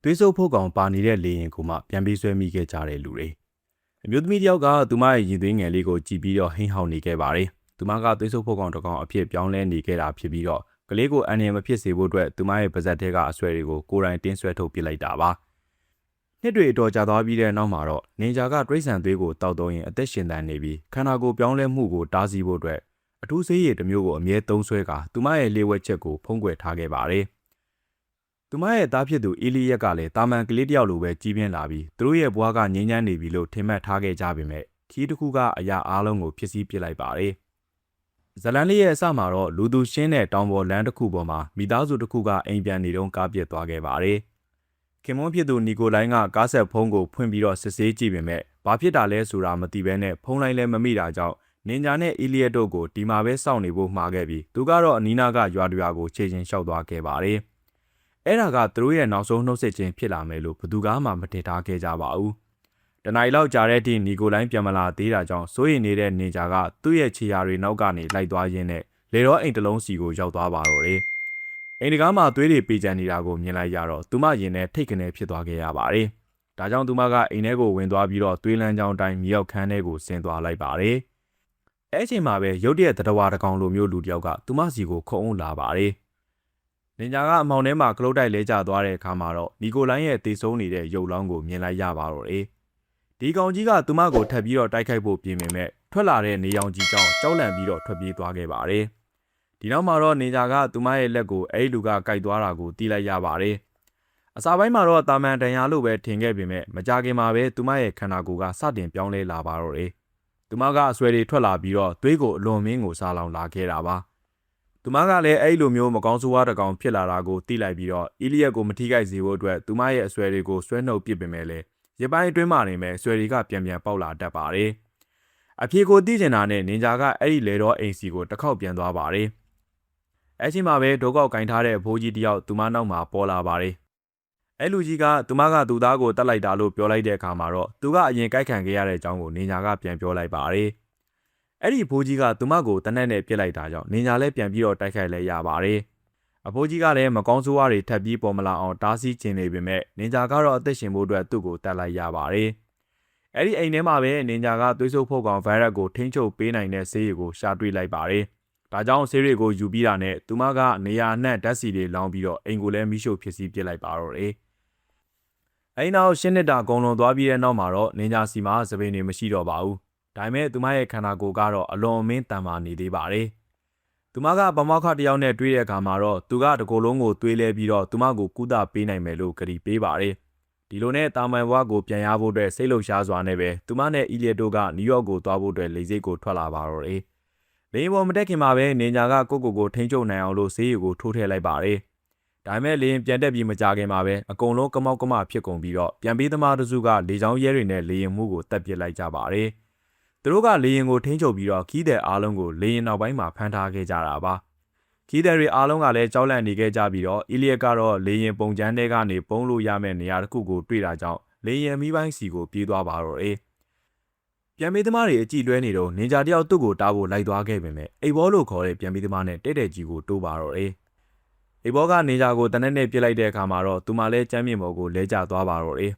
သွေးဆုပ်ဖို့ကောင်ပါနေတဲ့လေရင်ကိုမှပြန်ပေးဆွဲမိခဲ့ကြတဲ့လူတွေအမျိုးသမီးတယောက်ကသူမရဲ့ရင်သွေးငယ်လေးကိုကြည့်ပြီးတော့ဟင်းဟောင်းနေခဲ့ပါတယ်သူမကသွေးဆုပ်ဖို့ကောင်တစ်ကောင်အဖြစ်ပြောင်းလဲနေခဲ့တာဖြစ်ပြီးတော့ကလေးကိုအန်ရမဖြစ်စေဖို့အတွက်သူမရဲ့ပါဇက်ထဲကအဆွဲတွေကိုကိုယ်တိုင်တင်းဆွဲထုတ်ပစ်လိုက်တာပါနှစ်တွေအတော်ကြာသွားပြီးတဲ့နောက်မှာတော့နင်ဂျာကတိရစ္ဆာန်သွေးကိုတောက်သုံးရင်အသက်ရှင်သန်နေပြီးခန္ဓာကိုယ်ပြောင်းလဲမှုကိုတားဆီးဖို့အတွက်အထူးဆေးရည်တစ်မျိုးကိုအမြဲသုံးဆွဲကာသူမရဲ့လေဝက်ချက်ကိုဖုံးကွယ်ထားခဲ့ပါတယ်သူမရဲ့သားဖြစ်သူအီလီယက်ကလည်းတာမန်ကလေးတယောက်လိုပဲကြီးပြင်းလာပြီးသူတို့ရဲ့ဘွားကငြိမ်းချမ်းနေပြီလို့ထင်မှတ်ထားခဲ့ကြပေမဲ့ခီးတစ်ခုကအရာအားလုံးကိုဖြစ်စည်းပစ်လိုက်ပါတယ်ဇလန်လေးရဲ့အစမှာတော့လူသူရှင်းတဲ့တောင်ပေါ်လမ်းတစ်ခုပေါ်မှာမိသားစုတစ်ခုကအိမ်ပြန်နေတုန်းကားပြစ်သွားခဲ့ပါတယ်ခင်မွန်းဖြစ်သူနီကိုလိုင်းကကားဆက်ဖုံးကိုဖွင့်ပြီးတော့စစ်ဆေးကြည့်ပေမဲ့ဘာဖြစ်တာလဲဆိုတာမသိဘဲနဲ့ဖုံးလိုက်လည်းမမိတာကြောင့်နင်ဂျာနဲ့အီလီယက်တို့ကိုဒီမှာပဲစောင့်နေဖို့မှာခဲ့ပြီးသူကတော့အနီးနားကရွာတရွာကိုခြေချင်းလျှောက်သွားခဲ့ပါတယ်အဲ့ဒါကသူတို့ရဲ့နောက်ဆုံးနှုတ်ဆက်ခြင်းဖြစ်လာမယ်လို့ဘသူကမှမထင်ထားခဲ့ကြပါဘူးတနင်္လာရီလောက်ကြာတဲ့အထိနီကိုလိုင်းပြန်မလာသေးတာကြောင့်စိုးရိမ်နေတဲ့နင်ဂျာကသူ့ရဲ့ခြေရာတွေနောက်ကနေလိုက်သွားရင်းနဲ့လေတော့အိမ်တစ်လုံးစီကိုရောက်သွားပါတော့တယ်အိမ်တကားမှာသွေးတွေပေကျန်နေတာကိုမြင်လိုက်ရတော့သူမရင်နဲ့ထိတ်ကနေဖြစ်သွားခဲ့ရပါတယ်ဒါကြောင့်သူမကအိမ်ထဲကိုဝင်သွားပြီးတော့သွေးလန်းချောင်းတိုင်းမြေရောက်ခန်းထဲကိုဆင်းသွားလိုက်ပါတယ်အဲ့ချိန်မှာပဲရုတ်တရက်တတဝါတကောင်လိုမျိုးလူတယောက်ကသူမစီကိုခုံအောင်လာပါတယ်နင်ဂျာကအမောင်ထဲမှာကလုတ်တိုက်လဲကျသွားတဲ့အခါမှာတော့နီကိုလိုင်းရဲ့တေဆုံးနေတဲ့ရုပ်လောင်းကိုမြင်လိုက်ရပါတော့တယ်ဒီကောင်ကြီးကသူမကိုထပ်ပြီးတော့တိုက်ခိုက်ဖို့ပြင်ပေမဲ့ထွက်လာတဲ့နေရောင်ကြီးကြောင့်ကြောက်လန့်ပြီးတော့ထွက်ပြေးသွားခဲ့ပါတယ်ဒီနောက်မှာတော့နင်ဂျာကသူမရဲ့လက်ကိုအဲ့လူကကိုက်သွားတာကိုတီးလိုက်ရပါတယ်အစာပိုင်းမှာတော့တာမန်တန်ရာလို့ပဲထင်ခဲ့ပေမဲ့မကြခင်မှာပဲသူမရဲ့ခန္ဓာကိုယ်ကစတင်ပြောင်းလဲလာပါတော့တယ်သူမကအဆွဲတွေထွက်လာပြီးတော့သွေးကိုအလွန်မင်းကိုစားလောင်လာခဲ့တာပါသူမကလည်းအဲ့လိုမျိုးမကောင်းဆိုးဝါးတကောင်ဖြစ်လာတာကိုသိလိုက်ပြီးတော့အီလီယက်ကိုမထိခိုက်စေဖို့အတွက်သူမရဲ့အဆွဲတွေကိုဆွဲနှုတ်ပစ်ပေမဲ့လည်းရပိုင်းအတွင်းမှာနေမဲ့ဆွဲတွေကပြန်ပေါက်လာတတ်ပါတယ်အဖြေကိုသိကျင်တာနဲ့နင်ဂျာကအဲ့ဒီလေတော့အိမ်စီကိုတစ်ခေါက်ပြန်သွားပါတယ်အဲ့ချိန်မှာပဲဒုကောက်ကင်ထားတဲ့အဖိုးကြီးတယောက်သူမနောက်မှာပေါ်လာပါတယ်အဲ့လူကြီးကသူမကသူ့သားကိုတတ်လိုက်တာလို့ပြောလိုက်တဲ့အခါမှာတော့သူကအရင်ကြိုက်ခံခဲ့ရတဲ့အကြောင်းကိုနင်ဂျာကပြန်ပြောလိုက်ပါတယ်အဲ့ဒီဖိုးကြီးကသူမကိုတနက်နဲ့ပြစ်လိုက်တာကြောင့်နင်ဂျာလည်းပြန်ပြီးတော့တိုက်ခိုက်လဲရပါတယ်အဖိုးကြီးကလည်းမကောင်းဆိုးဝါးတွေထပ်ပြီးပေါ်မလာအောင်တားဆီးခြင်းနေပေမဲ့နင်ဂျာကတော့အသက်ရှင်ဖို့အတွက်သူ့ကိုတတ်လိုက်ရပါတယ်အဲ့ဒီအိမ်ထဲမှာပဲနင်ဂျာကသွေးဆုပ်ဖို့ကောင်ဗိုင်းရပ်ကိုထိန်းချုပ်ပေးနိုင်တဲ့ဆေးရည်ကိုရှာတွေ့လိုက်ပါတယ်ဒါကြောင့်ဆေးတွေကိုယူပြီးတာနဲ့သူမကနေရာအနှံ့ဓာတ်ဆီတွေလောင်းပြီးတော့အိမ်ကိုလည်းမိရှို့ဖြစ်စီပစ်လိုက်ပါတော့တယ်အဲ့နောက်ရှင်းနှစ်တာအကုန်လုံးသွားပြီးတဲ့နောက်မှာတော့နင်ဂျာစီမှာစပင်းတွေမရှိတော့ပါဘူးဒါပေမဲ့သူမရဲ့ခန္ဓာကိုယ်ကတော့အလွန်အမင်းတန်မာနေသေးပါတယ်သူမကပမောက္ခတယောက်နဲ့တွေ့တဲ့အခါမှာတော့သူကတကိုယ်လုံးကိုသွေးလဲပြီးတော့သူမကိုကုသပေးနိုင်မယ်လို့ကတိပေးပါတယ်ဒီလိုနဲ့တာမန်ဘဝကိုပြန်ရဖို့အတွက်စိတ်လှုပ်ရှားစွာနဲ့ပဲသူမနဲ့အီလီယက်တို့ကနယူးယောက်ကိုသွားဖို့အတွက်လေဆိပ်ကိုထွက်လာပါတော့တယ်လေပေါ်မတက်ခင်မှာပဲနင်ဂျာကကိုထိန်းချုပ်နိုင်အောင်လို့ဆေးရည်ကိုထိုးထည့်လိုက်ပါတယ်ဒါပေမဲ့လေရင်ပြန်တက်ပြီးမကြခင်မှာပဲအကုန်လုံးကမောက်ကမဖြစ်ကုန်ပြီးတော့ပြန်ပေးသမားတစုကလေချောင်းရဲတွေနဲ့လေရင်မှုကိုတက်ပစ်လိုက်ကြပါတယ်သူတို့ကလေရင်ကိုထိန်းချုပ်ပြီးတော့ခီးတဲ့အားလုံးကိုလေရင်နောက်ပိုင်းမှာဖမ်းထားခဲ့ကြတာပါခီးတဲ့တွေအားလုံးကလည်းကြောက်လန့်နေခဲ့ကြပြီးတော့အီလီယက်ကတော့လေရင်ပုံချမ်းထဲကနေပုံလို့ရမယ့်နေရာတစ်ခုကိုတွေ့တာကြောင့်လေရင်မီးပိုင်းစီကိုပြေးသွားပါတော့တယ်ပြန်ပေးသမားတွေအကြည့်လွဲနေတော့နင်ဂျာတယောက်သူ့ကိုတားဖို့လိုက်သွားခဲ့ပေမဲ့အိဘောလို့ခေါ်တဲ့ပြန်ပေးသမားနဲ့တဲ့ကြီးကိုတိုးပါတော့တယ်အိဘောကနေဂျာကိုတနက်နဲ့ပြစ်လိုက်တဲ့အခါမှာတော့သူမလည်းကျမ်းမြေပေါ်ကိုလဲကျသွားပါတော့တယ်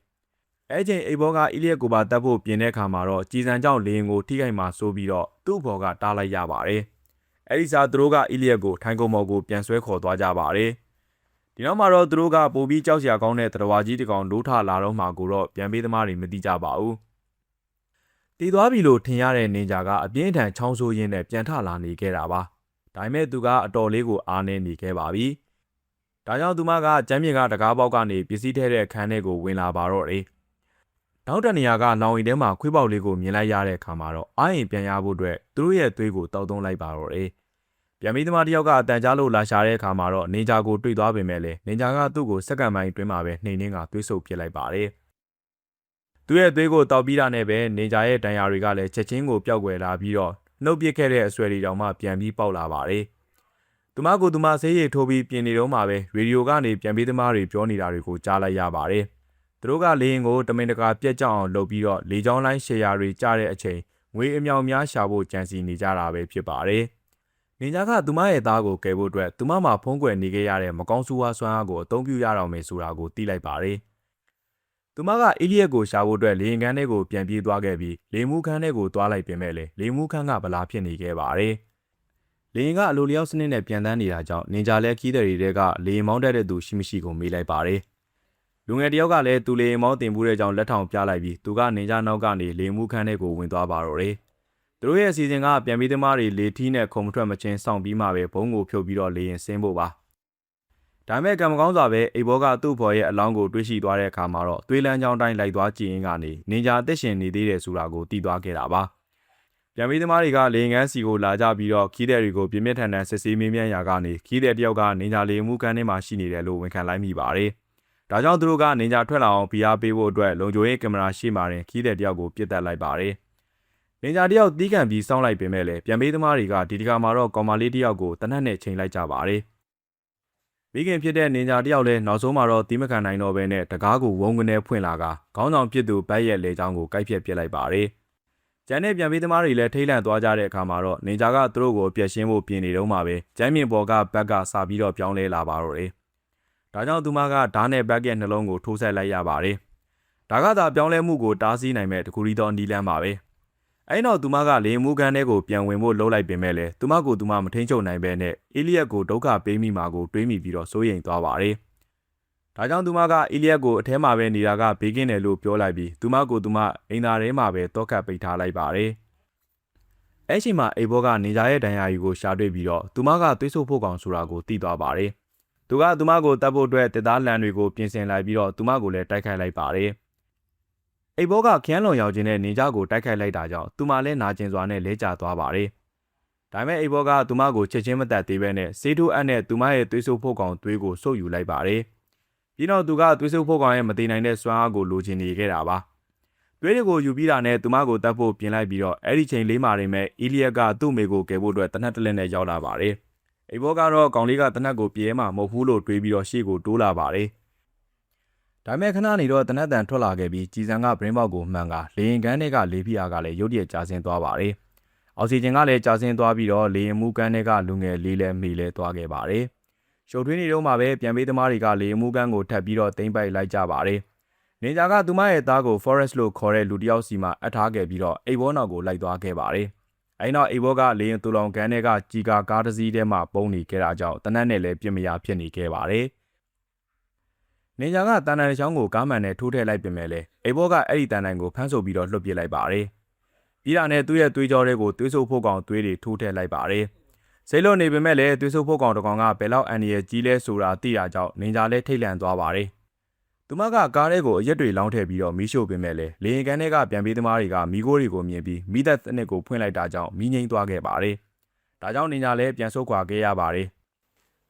အဲ့ချိန်အိဘောကအီလီယက်ကိုပါတတ်ဖို့ပြင်တဲ့အခါမှာတော့ကြည်စံကြောင့်လေရင်ကိုထိခိုက်မှဆိုးပြီးတော့သူ့ဘော်ကတားလိုက်ရပါတယ်အဲ့ဒီစားသူတို့ကအီလီယက်ကိုထိုင်ကုန်ပေါ်ကိုပြန်ဆွဲခေါ်သွားကြပါတယ်ဒီနောက်မှာတော့သူတို့ကပိုပြီးကြောက်စရာကောင်းတဲ့တရဝါကြီးတစ်ကောင်လိုးထလာတော့မှကိုတော့ပြန်ပေးသမားတွေမသိကြပါဘူးတည်သွားပြီလို့ထင်ရတဲ့နင်ဂျာကအပြင်းထန်ချောင်းဆိုးရင်းနဲ့ပြန်ထလာနေခဲ့တာပါဒါပေမဲ့သူကအတော်လေးကိုအားနေနေခဲ့ပါပြီဒါကြောင့်သူမကကျမ်းမြေကတကားပေါက်ကနေပစ္စည်းထဲတဲ့ခန်းထဲကိုဝင်လာပါတော့တယ်နောက်တနေရာကလောင်အိမ်ထဲမှာခွေးပေါက်လေးကိုမြင်လိုက်ရတဲ့အခါမှာတော့အာရင်ပြန်ရဖို့အတွက်သူတို့ရဲ့သွေးကိုတောက်သုံးလိုက်ပါတော့တယ်ပြန်ပြီးသမားတယောက်ကအတန်ကြားလို့လာရှာတဲ့အခါမှာတော့နင်ဂျာကိုတွေ့သွားပေမဲ့လည်းနင်ဂျာကသူ့ကိုစက္ကန့်ပိုင်းအတွင်းမှာပဲနှိမ်နှင်းကသွေးဆုပ်ပစ်လိုက်ပါတယ်သူ့ရဲ့သွေးကိုတောက်ပြီးတာနဲ့ပဲနင်ဂျာရဲ့တန်ရာတွေကလည်းချက်ချင်းကိုပျောက်ကွယ်လာပြီးတော့နှုတ်ပစ်ခဲ့တဲ့အဆွဲတွေတောင်မှပြန်ပြီးပေါက်လာပါတယ်သူမကိုသူမဆေးရည်ထိုးပြီးပြင်နေတော့မှပဲရေဒီယိုကနေပြန်ပြီးသမားတွေပြောနေတာတွေကိုကြားလိုက်ရပါတယ်သူတို့ကလေရင်ကိုတမင်တကာပြက်ကြောက်အောင်လုပ်ပြီးတော့လေချောင်းလိုင်းရှယ်ယာတွေကြားတဲ့အချိန်ငွေအမြောက်များရှာဖို့ကြံစီနေကြတာပဲဖြစ်ပါတယ်။နင်ဂျာကသူမရဲ့သားကိုကယ်ဖို့အတွက်သူမမှာဖုံးကွယ်နေခဲ့ရတဲ့မကောင်းဆိုးဝါးစွမ်းအားကိုအသုံးပြုရတော့မယ်ဆိုတာကိုသိလိုက်ပါတယ် သူမကအေလီယက်ကိုရှာဖို့အတွက်လေရင်ခန်းထဲကိုပြန်ပြေးသွားခဲ့ပြီးလေမှုခန်းထဲကိုသွားလိုက်ပြင်မဲ့လေလေမှုခန်းကဗလာဖြစ်နေခဲ့ပါတယ်။လေရင်ကအလိုလျောက်စနစ်နဲ့ပြန်တန်းနေတာကြောင့်နင်ဂျာလဲခီးတဲ့တွေကလေရင်မောင်းတတ်တဲ့သူရှိမရှိကိုမေးလိုက်ပါတယ်။လူငယ်တယောက်ကလည်းသူလေရင်မောင်းတင်မှုတဲ့ကြောင့်လက်ထောင်ပြလိုက်ပြီးသူကနင်ဂျာနောက်ကနေလေမှုခန်းထဲကိုဝင်သွားပါတော့တယ်။သူတို့ရဲ့အစီအစဉ်ကပြန်ပြီးသမားတွေလေထီးနဲ့ခုံမထွက်မချင်းစောင့်ပြီးမှပဲဘုံကိုဖြုတ်ပြီးတော့လေရင်ဆင်းဖို့ပါ။ဒါမဲ့ကံမကောင်းစွာပဲအိဘောကသူ့ဖော်ရဲ့အလောင်းကိုတွေးရှိသွားတဲ့အခါမှာတော့သွေးလန်းချောင်းတိုင်းလိုက်သွားကြည့်ရင်းကနေနင်ဂျာအသက်ရှင်နေသေးတယ်ဆိုတာကိုသိသွားခဲ့တာပါ။ပြန်ပြီးသမားတွေကလေရင်ခန်းစီကိုလာကြပြီးတော့ခီးတဲ့တွေကိုပြင်းပြထန်ထန်စစ်ဆေးမေးမြန်းရာကနေခီးတဲ့တယောက်ကနင်ဂျာလေမှုခန်းထဲမှာရှိနေတယ်လို့ဝန်ခံလိုက်မိပါတယ်။ဒါကြောင့်သူတို့ကနင်ဂျာထွက်လာအောင်ဖိအားပေးဖို့အတွက်လုံခြုံရေးကင်မရာရှေ့မှာတင်ခီးတဲ့တယောက်ကိုပြစ်တက်လိုက်ပါတယ်။နင်ဂျာတယောက်တီးခံပြီးစောင်းလိုက်ပင်မဲ့လေပြန်ပြီးသမားတွေကဒီတခါမှာတော့ကောင်မလေးတယောက်ကိုတနက်နဲ့ချိန်လိုက်ကြပါတယ်။မိခင်ဖြစ်တဲ့နင်ဂျာတယောက်လည်းနောက်ဆုံးမှာတော့တီးမခံနိုင်တော့ဘဲနဲ့တကားကိုဝုန်းကနေဖွင့်လာကခေါင်းဆောင်ပြစ်သူဘက်ရဲ့လေချောင်းကိုကိုက်ဖြတ်ပစ်လိုက်ပါတယ်။ကျန်တဲ့ပြန်ပြီးသမားတွေလည်းထိတ်လန့်သွားကြတဲ့အခါမှာတော့နင်ဂျာကသူတို့ကိုပြက်ရှင်းဖို့ပြင်နေတော့မှပဲကျမ်းမြင့်ပေါ်ကဘက်ကစပြီးတော့ပြောင်းလဲလာပါတော့တယ်။ဒါကြောင့်သူမကဓာတ်နဲ့ဘက်ရဲ့နှလုံးကိုထိုးဆက်လိုက်ရပါတယ်။ဒါကသာပြောင်းလဲမှုကိုတားဆီးနိုင်မဲ့တကူရီတော်နီလန်းပါပဲ။အဲ့တော့သူမကလေမှုခန်းထဲကိုပြန်ဝင်ဖို့လှုပ်လိုက်ပင်မဲ့လေသူမကိုသူမမထိန်ချုပ်နိုင်ပဲနဲ့အေလီယက်ကိုဒုက္ခပေးမိမှာကိုတွေးမိပြီးတော့စိုးရိမ်သွားပါတယ်။ဒါကြောင့်သူမကအေလီယက်ကိုအထဲမှာပဲနေတာကဘေးကင်းတယ်လို့ပြောလိုက်ပြီးသူမကိုသူမအိမ်သားထဲမှာပဲတောကပ်ပိတ်ထားလိုက်ပါတယ်။အဲ့ချိန်မှာအိဘောကနေဂျာရဲ့ဒဏ်ရာယူကိုရှာတွေ့ပြီးတော့သူမကသွေးဆုပ်ဖို့ကောင်ဆိုတာကိုသိသွားပါတယ်။သူကသူမကိုတတ်ဖို့အတွက်တစ်သားလန်တွေကိုပြင်ဆင်လိုက်ပြီးတော့သူမကိုလည်းတိုက်ခိုက်လိုက်ပါတယ်။အိဘောကခရမ်းလွန်ရောက်ခြင်းနဲ့နင်ဂျာကိုတိုက်ခိုက်လိုက်တာကြောင့်သူမလည်းနာကျင်စွာနဲ့လဲကျသွားပါတယ်။ဒါပေမဲ့အိဘောကသူမကိုချက်ချင်းမတတ်သေးပဲနဲ့စေးထိုးအပ်နဲ့သူမရဲ့သွေးဆုပ်ဖို့ကောင်သွေးကိုဆုပ်ယူလိုက်ပါတယ်။ပြီးတော့သူကသွေးဆုပ်ဖို့ကောင်ရဲ့မတည်နိုင်တဲ့စွမ်းအားကိုလိုချင်နေခဲ့တာပါ။သွေးတွေကိုယူပြီးတာနဲ့သူမကိုတတ်ဖို့ပြင်လိုက်ပြီးတော့အဲ့ဒီချိန်လေးမှာနေမဲ့အီလီယက်ကသူ့မိကိုကယ်ဖို့အတွက်တနက်တလက်နဲ့ရောက်လာပါတယ်။အိဘောကတော့ကောင်လေးကတနက်ကိုပြေးမှမဟုတ်ဘူးလို့တွေးပြီးတော့ရှေ့ကိုတိုးလာပါတယ်။ဒါမဲ့ခဏနေတော့တနက်တန်ထွက်လာခဲ့ပြီးကြည်စံကဘရင်းပေါက်ကိုမှန်ကလေရင်ကန်းတွေကလေဖိအားကလည်းရုတ်တရက်ကျဆင်းသွားပါတယ်။အောက်ဆီဂျင်ကလည်းကျဆင်းသွားပြီးတော့လေရင်မှုကန်းတွေကလူငယ်လေးလဲမိလဲသွားခဲ့ပါတယ်။ရှုပ်ထွေးနေတော့မှပဲပြန်ပေးသမားတွေကလေရင်မှုကန်းကိုထပ်ပြီးတော့သိမ့်ပိုက်လိုက်ကြပါတယ်။နင်ဂျာကသူမရဲ့သားကို Forest လို့ခေါ်တဲ့လူတစ်ယောက်စီမှအပ်ထားခဲ့ပြီးတော့အိဘောနောက်ကိုလိုက်သွားခဲ့ပါတယ်။အဲဒီနောက်အိဘောကလေရင်တူလောင်ကန်းတွေကကြီးကားတစ်စီးထဲမှာပုံနေခဲ့တာကြောင့်တနက်နဲ့လည်းပြစ်မရဖြစ်နေခဲ့ပါတယ်။နင်ဂျာကတန်တန်ချောင်းကိုကားမှန်နဲ့ထိုးထည့်လိုက်ပြင်မဲ့လေအိဘောကအဲ့ဒီတန်တန်ကိုဖမ်းဆုပ်ပြီးတော့လွှတ်ပစ်လိုက်ပါတယ်။ပြီးတာနဲ့သူ့ရဲ့သွေးကြောတွေကိုသွေးဆုပ်ဖို့ကောင်သွေးတွေထိုးထည့်လိုက်ပါတယ်။စိတ်လွန်နေပေမဲ့လည်းသွေးဆုပ်ဖို့ကောင်တကောင်ကဘယ်လောက်အန်ဒီရဲ့ကြီးလဲဆိုတာသိတာကြောင့်နင်ဂျာလည်းထိတ်လန့်သွားပါတယ်။သူမကကားထဲကိုအရက်တွေလောင်းထည့်ပြီးတော့မီးရှို့ပြင်မဲ့လေလေရင်ကန်တွေကပြန်ပေးသမားတွေကမီးခိုးတွေကိုမြင်ပြီးမီးသက်စနစ်ကိုဖွင့်လိုက်တာကြောင့်မီးငိမ့်သွားခဲ့ပါတယ်။ဒါကြောင့်နင်ဂျာလည်းပြန်ဆုတ်ခွာခဲ့ရပါတယ်။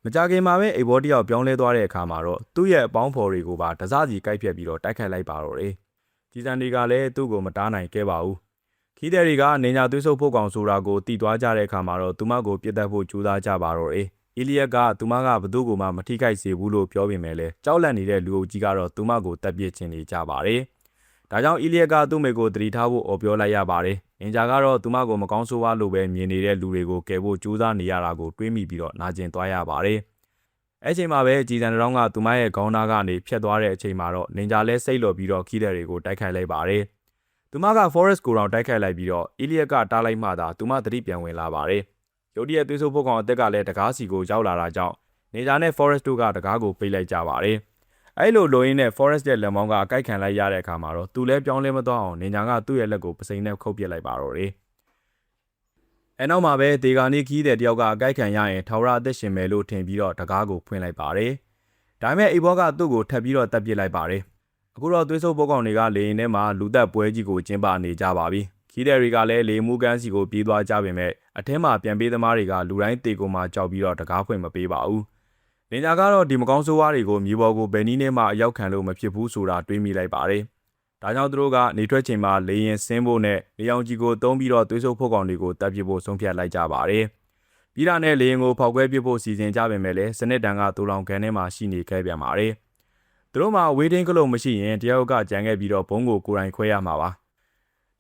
မကြခင်မှာပဲအိဘောတယောက်ပြောင်းလဲသွားတဲ့အခါမှာတော့သူ့ရဲ့အပေါင်းဖော်တွေကိုပါတစားစီကိုက်ဖြတ်ပြီးတော့တိုက်ခိုက်လိုက်ပါတော့တယ်။ကြီးစံတွေကလည်းသူ့ကိုမတားနိုင်ခဲ့ပါဘူး။ခီးတဲ့တွေကနင်ညာသွေးဆုပ်ဖို့ကောင်ဆိုတာကိုတီးသွားကြတဲ့အခါမှာတော့သူမကိုပြစ်တက်ဖို့ကြိုးစားကြပါတော့တယ်။အီလီယက်ကသူမကဘသူ့ကိုမှမထိခိုက်စေဘူးလို့ပြောပေမဲ့လည်းကြောက်လန့်နေတဲ့လူအုပ်ကြီးကတော့သူမကိုတပ်ပစ်ချင်နေကြပါတယ်။ဒါကြောင့်အီလီယက်ကသူ့မိကိုတတိထားဖို့အော်ပြောလိုက်ရပါတယ်။နင်ဂျာကတော့သူမကိုမကောင်းဆိုးဝါးလို့ပဲမြင်နေတဲ့လူတွေကိုကယ်ဖို့ကြိုးစားနေရတာကိုတွေးမိပြီးတော့နာကျင်သွားရပါတယ်။အဲ့ချိန်မှာပဲကြည်စံတောင်းကသူမရဲ့ခေါင်းသားကနေဖြတ်သွားတဲ့အချိန်မှာတော့နင်ဂျာလဲစိတ်လော်ပြီးတော့ခီးတဲ့တွေကိုတိုက်ခိုက်လိုက်ပါတယ်။သူမက Forest ကိုတောင်တိုက်ခိုက်လိုက်ပြီးတော့အီလီယက်ကတားလိုက်မှသာသူမသတိပြန်ဝင်လာပါတယ်။ရုတ်တရက်သွေးဆုပ်ဖို့ကောင်အသက်ကလည်းတကားစီကိုရောက်လာတာကြောင့်နင်ဂျာနဲ့ Forest တို့ကတကားကိုပိတ်လိုက်ကြပါတယ်။အဲ့လိုလိုရင်းနဲ့ Forest ရဲ့လက်မောင်းကအကိုက်ခံလိုက်ရတဲ့အခါမှာတော့သူလဲပြောင်းလဲမသွားအောင်နင်ဂျာကသူ့ရဲ့လက်ကိုပစိန်နဲ့ခုတ်ပစ်လိုက်ပါတော့တယ်။အဲနောက်မှာပဲဒေဂာနီခီးတဲ့တယောက်ကအကိုက်ခံရရင်ထာဝရအသက်ရှင်မယ်လို့ထင်ပြီးတော့တကားကိုဖွင့်လိုက်ပါတယ်။ဒါပေမဲ့အိဘောကသူ့ကိုထပ်ပြီးတော့တပ်ပစ်လိုက်ပါတယ်။အခုတော့သွေးဆုပ်ပုတ်ကောင်တွေကလေရင်ထဲမှာလူသက်ပွဲကြီးကိုကျင်းပနေကြပါပြီ။ခီးတဲ့တွေကလည်းလေမှုကန်းစီကိုပြေးသွားကြပေမဲ့အထင်းမှာပြန်ပေးသမားတွေကလူတိုင်းတေကိုမှကြောက်ပြီးတော့တကားဖွင့်မပေးပါဘူး။နင်ဂျာကတော့ဒီမကောင်းဆိုးဝါးတွေကိုမြေပေါ်ကိုဘယ်နည်းနဲ့မှအရောက်ခံလို့မဖြစ်ဘူးဆိုတာတွေးမိလိုက်ပါတယ်။ဒါကြောင့်သူတို့ကနေထွက်ချိန်မှာလေရင်ဆင်းဖို့နဲ့လေယောင်ကြီးကိုတုံးပြီးတော့သွေးဆုပ်ဖို့ကောင်တွေကိုတပ်ပစ်ဖို့ဆုံးဖြတ်လိုက်ကြပါတယ်။ပြီးတာနဲ့လေရင်ကိုဖောက်ခွဲပစ်ဖို့စီစဉ်ကြပေမဲ့လည်းစနစ်တန်ကတူလောင်ကန်ထဲမှာရှိနေခဲ့ပြန်ပါတယ်။သူတို့မှာဝေးထင်းကလုံးမရှိရင်တယောက်ကကြံခဲ့ပြီးတော့ဘုံကိုကိုယ်တိုင်ခွဲရမှာပါ။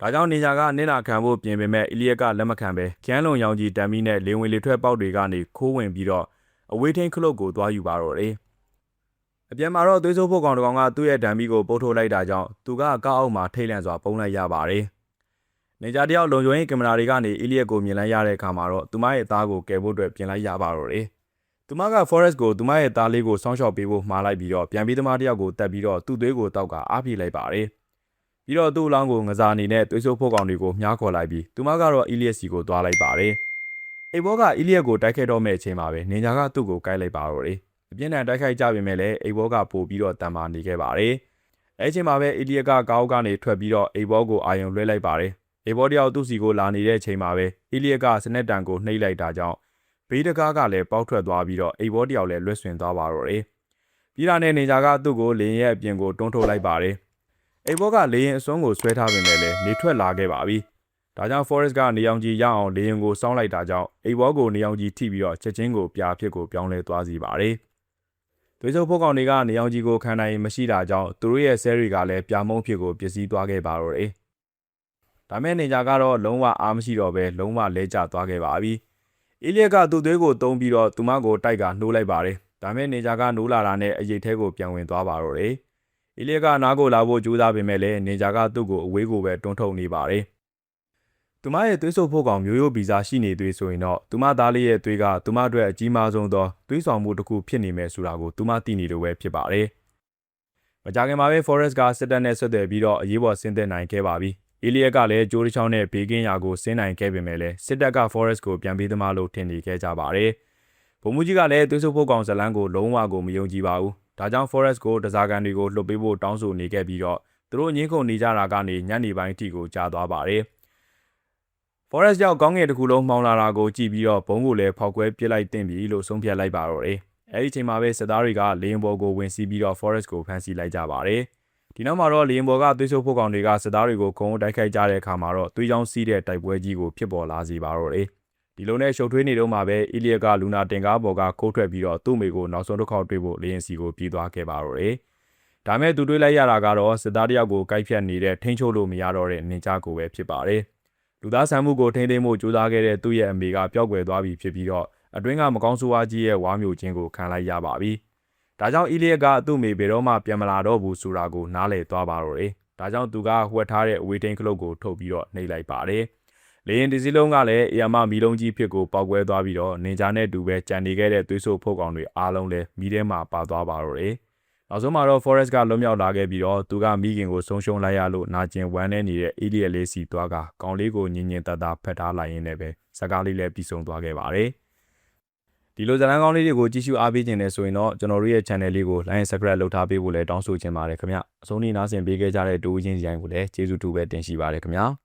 ဒါကြောင့်နေဂျာကနင့်နာခံဖို့ပြင်ပေမဲ့အီလီယက်ကလက်မခံပဲကျန်းလုံရောင်ကြီးတံမီနဲ့လေဝင်လေထွက်ပေါက်တွေကနေခိုးဝင်ပြီးတော့အဝေးထင်းကလုတ်ကိုသွားယူပါတော့တယ်။ အပြန်မှာတော့သွေးဆိုးဖို့ကောင်တစ်ကောင်ကသူ့ရဲ့ဒံမီကိုပုတ်ထုတ်လိုက်တာကြောင့်သူကကောက်အောက်မှာထိတ်လန့်စွာပုံလိုက်ရပါတယ်။နေကြတယောက်လုံခြုံရေးကင်မရာတွေကနေအီလီယက်ကိုမြင်လိုက်ရတဲ့အခါမှာတော့သူမရဲ့သားကိုကယ်ဖို့အတွက်ပြင်လိုက်ရပါတော့တယ်။သူမက Forest ကိုသူမရဲ့သားလေးကိုစောင့်ရှောက်ပေးဖို့မှားလိုက်ပြီးတော့ပြန်ပြီးသမားတစ်ယောက်ကိုတက်ပြီးတော့သူ့သွေးကိုတောက်ကအားပြေးလိုက်ပါတယ်။ပြီးတော့သူ့အလောင်းကိုငစားအနေနဲ့သွေးဆိုးဖို့ကောင်တွေကိုမြားခေါ်လိုက်ပြီးသူမကတော့အီလီယက်စီကိုသွားလိုက်ပါတယ်။အိဘောကအီလီယက်ကိုတိုက်ခိုက်တော့မဲ့အချိန်မှာပဲနင်ဂျာကသူ့ကိုကိုက်လိုက်ပါတော့တယ်။အပြင်းထန်တိုက်ခိုက်ကြပေမဲ့လည်းအိဘောကပို့ပြီးတော့တန်မာနေခဲ့ပါတယ်။အဲအချိန်မှာပဲအီလီယက်ကကောက်ကနေထွက်ပြီးတော့အိဘောကိုအာယုံလွှဲလိုက်ပါတယ်။အိဘောတယောက်သူ့စီကိုလာနေတဲ့အချိန်မှာပဲအီလီယက်ကစနက်တန်ကိုနှိပ်လိုက်တာကြောင့်ဘေးတကားကလည်းပေါက်ထွက်သွားပြီးတော့အိဘောတယောက်လည်းလွတ်ဆွင်သွားပါတော့တယ်။ပြီးတာနဲ့နင်ဂျာကသူ့ကိုလေရင်ရဲ့အပြင်ကိုတွန်းထုတ်လိုက်ပါတယ်။အိဘောကလေရင်အစွန်းကိုဆွဲထားပေမဲ့လည်းနေထွက်လာခဲ့ပါပြီ။ဒါကြောင့် Forest ကနေအောင်ကြီးရအောင်လေရင်ကိုစောင်းလိုက်တာကြောင့်အိဘောကိုနေအောင်ကြီးထိပြီးတော့ချက်ချင်းကိုပြာဖြစ်ကိုပြောင်းလဲသွားစီပါတယ်။သွေးစုပ်ဖို့ကောင်တွေကနေအောင်ကြီးကိုခံနိုင်မရှိတာကြောင့်သူတို့ရဲ့ဆဲတွေကလည်းပြာမုံဖြစ်ကိုပျက်စီးသွားခဲ့ပါတော့တယ်။ဒါမဲ့နင်ဂျာကတော့လုံးဝအားမရှိတော့ပဲလုံးဝလဲကျသွားခဲ့ပါပြီ။အီလီယက်ကသူ့သွေးကိုတုံးပြီးတော့သူမကိုတိုက်ကနှိုးလိုက်ပါတယ်။ဒါမဲ့နင်ဂျာကနိုးလာတာနဲ့အရေးထဲကိုပြန်ဝင်သွားပါတော့တယ်။အီလီယက်ကနားကိုလာဖို့ကြိုးစားပေမဲ့လည်းနင်ဂျာကသူ့ကိုအဝေးကိုပဲတွန်းထုတ်နေပါတယ်။သူမရဲ့သွေးဆုပ်ဖို့ကောင်မျိုးရိုးဗီဇရှိနေသွေးဆိုရင်တော့သူမသားလေးရဲ့သွေးကသူမအတွက်အကြီးမားဆုံးသောသွေးဆောင်မှုတစ်ခုဖြစ်နေမယ်ဆိုတာကိုသူမသိနေလို့ပဲဖြစ်ပါတယ်။မကြခင်မှာပဲ Forest ကစစ်တပ်နဲ့ဆက်သွယ်ပြီးတော့အရေးပေါ်ဆင်းသက်နိုင်ခဲ့ပါပြီ။အီလီယက်ကလည်းကြိုးတစ်ချောင်းနဲ့ဘေးကင်းရာကိုဆင်းနိုင်ခဲ့ပေမဲ့လည်းစစ်တပ်က Forest ကိုပြန်ပေးသမားလို့ထင်နေခဲ့ကြပါတယ်။ဗိုလ်မှူးကြီးကလည်းသွေးဆုပ်ဖို့ကောင်ဇလန်းကိုလုံးဝကိုမယုံကြည်ပါဘူး။ဒါကြောင့် Forest ကိုတစားကန်တွေကိုလှုပ်ပေးဖို့တောင်းဆိုနေခဲ့ပြီးတော့သူတို့ငင်းခုန်နေကြတာကနေညနေပိုင်းထိကိုကြာသွားပါတယ်။ Forest ကြောင့်ကောင်းငင်တစ်ခုလုံးမှောင်လာတာကိုကြည့်ပြီးတော့ဘုံကိုလည်းဖောက်ခွဲပစ်လိုက်တင်ပြီလို့ဆုံးဖြတ်လိုက်ပါတော့တယ်။အဲဒီချိန်မှာပဲစစ်သားတွေကလေရင်ဘော်ကိုဝင်စီးပြီးတော့ Forest ကိုဖမ်းဆီးလိုက်ကြပါတယ်။ဒီနောက်မှာတော့လေရင်ဘော်ကသွေးဆိုးဖို့ကောင်တွေကစစ်သားတွေကိုခုံတိုက်ခိုက်ကြတဲ့အခါမှာတော့သွေးချောင်းစီးတဲ့တိုက်ပွဲကြီးကိုဖြစ်ပေါ်လာစေပါတော့တယ်။ဒီလိုနဲ့ရှုပ်ထွေးနေတော့မှပဲအီလီယက်ကလူနာတင်ကားပေါ်ကခိုးထွက်ပြီးတော့သူ့မိကိုနောက်ဆုံးတစ်ခေါက်တွေ့ဖို့လေရင်စီကိုပြေးသွားခဲ့ပါတော့တယ်။ဒါမဲ့သူတွေးလိုက်ရတာကတော့စစ်သားတယောက်ကိုကိုက်ဖြတ်နေတဲ့ထိန်းချုပ်လို့မရတော့တဲ့နင်ဂျာကိုပဲဖြစ်ပါတယ်။လူသားဆန်မှုကိုထိန်းသိမ်းဖို့ကြိုးစားခဲ့တဲ့သူ့ရဲ့အမေကပျောက်ကွယ်သွားပြီဖြစ်ပြီးတော့အတွင်းကမကောင်းဆိုးဝါးကြီးရဲ့ဝါမျိုးချင်းကိုခံလိုက်ရပါပြီ။ဒါကြောင့်အီလီယက်ကသူ့မိဘယ်တော့မှပြန်မလာတော့ဘူးဆိုတာကိုနားလည်သွားပါတော့တယ်။ဒါကြောင့်သူကဝှက်ထားတဲ့အဝေးထိန်ခလုတ်ကိုထုတ်ပြီးတော့နှိပ်လိုက်ပါတယ်။လေရင်ဒီစီလုံးကလည်းအယာမမီလုံးကြီးဖြစ်ကိုပေါက်ကွဲသွားပြီးတော့နင်ဂျာနဲ့တူပဲကြံနေခဲ့တဲ့သွေးဆိုးဖို့ကောင်တွေအားလုံးလည်းမီးထဲမှာပါသွားပါတော့တယ်။နောက်ဆုံးမှာတော့ Forest ကလွတ်မြောက်လာခဲ့ပြီးတော့သူကမိခင်ကိုဆုံးရှုံးလိုက်ရလို့နာကျင်ဝမ်းနေနေတဲ့အီလီယက်လေးစီသွားကကောင်လေးကိုညင်ညင်တတဖက်ထားလိုက်ရင်းနဲ့ပဲစကားလေးလည်းပြီးဆုံးသွားခဲ့ပါတယ်။ဒီလိုဇာတ်လမ်းကောင်းလေးတွေကိုကြည့်ရှုအားပေးခြင်းနဲ့ဆိုရင်တော့ကျွန်တော်တို့ရဲ့ channel လေးကို like and subscribe လုပ်ထားပေးဖို့လည်းတောင်းဆိုချင်ပါတယ်ခင်ဗျ။အဆုံးထိနားဆင်ပေးခဲ့ကြတဲ့တူးချင်းစီတိုင်းကိုလည်းကျေးဇူးတူပဲတင်ရှိပါတယ်ခင်ဗျာ။